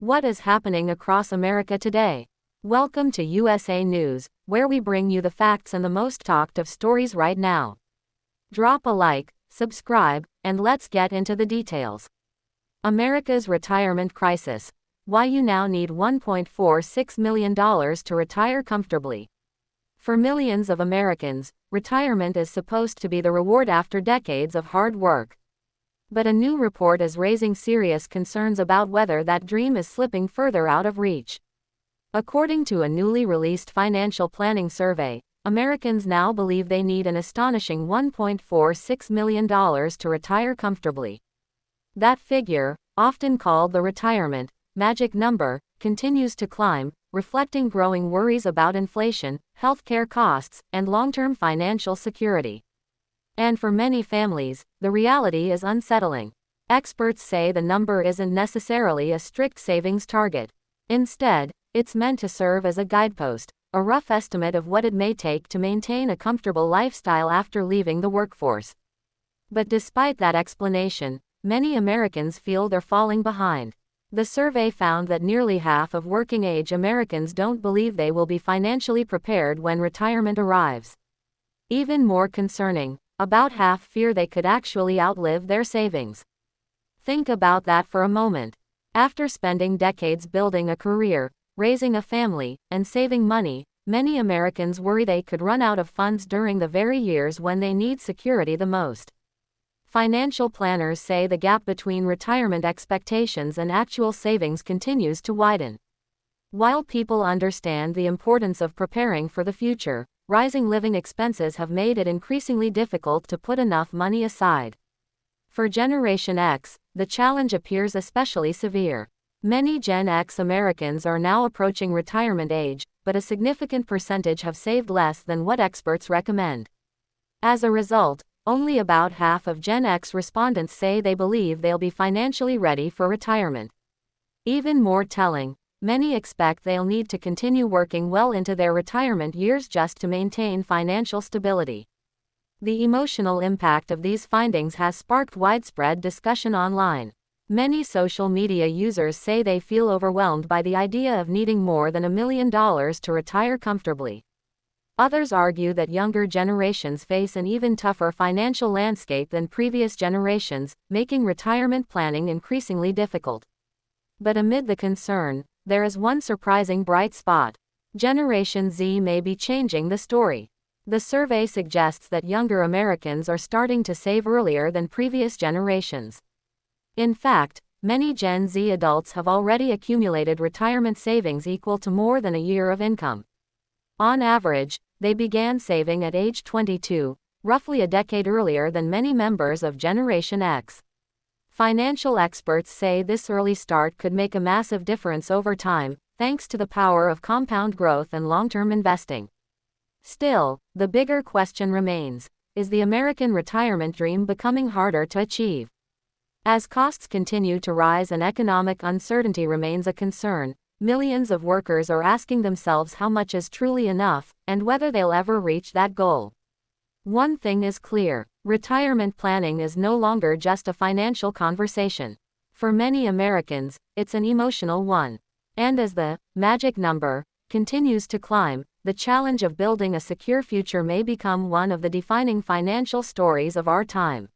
What is happening across America today? Welcome to USA News, where we bring you the facts and the most talked of stories right now. Drop a like, subscribe, and let's get into the details. America's retirement crisis. Why you now need $1.46 million to retire comfortably. For millions of Americans, retirement is supposed to be the reward after decades of hard work. But a new report is raising serious concerns about whether that dream is slipping further out of reach. According to a newly released financial planning survey, Americans now believe they need an astonishing $1.46 million to retire comfortably. That figure, often called the retirement magic number, continues to climb, reflecting growing worries about inflation, healthcare costs, and long-term financial security. And for many families, the reality is unsettling. Experts say the number isn't necessarily a strict savings target. Instead, it's meant to serve as a guidepost, a rough estimate of what it may take to maintain a comfortable lifestyle after leaving the workforce. But despite that explanation, many Americans feel they're falling behind. The survey found that nearly half of working-age Americans don't believe they will be financially prepared when retirement arrives. Even more concerning, about half fear they could actually outlive their savings. Think about that for a moment. After spending decades building a career, raising a family, and saving money, many Americans worry they could run out of funds during the very years when they need security the most. Financial planners say the gap between retirement expectations and actual savings continues to widen. While people understand the importance of preparing for the future, rising living expenses have made it increasingly difficult to put enough money aside. For Generation X, the challenge appears especially severe. Many Gen X Americans are now approaching retirement age, but a significant percentage have saved less than what experts recommend. As a result, only about half of Gen X respondents say they believe they'll be financially ready for retirement. Even more telling, many expect they'll need to continue working well into their retirement years just to maintain financial stability. The emotional impact of these findings has sparked widespread discussion online. Many social media users say they feel overwhelmed by the idea of needing more than $1 million to retire comfortably. Others argue that younger generations face an even tougher financial landscape than previous generations, making retirement planning increasingly difficult. But amid the concern, there is one surprising bright spot. Generation Z may be changing the story. The survey suggests that younger Americans are starting to save earlier than previous generations. In fact, many Gen Z adults have already accumulated retirement savings equal to more than a year of income. On average, they began saving at age 22, roughly a decade earlier than many members of Generation X. Financial experts say this early start could make a massive difference over time, thanks to the power of compound growth and long-term investing. Still, the bigger question remains: is the American retirement dream becoming harder to achieve? As costs continue to rise and economic uncertainty remains a concern, millions of workers are asking themselves how much is truly enough, and whether they'll ever reach that goal. One thing is clear: retirement planning is no longer just a financial conversation. For many Americans, it's an emotional one. And as the magic number continues to climb, the challenge of building a secure future may become one of the defining financial stories of our time.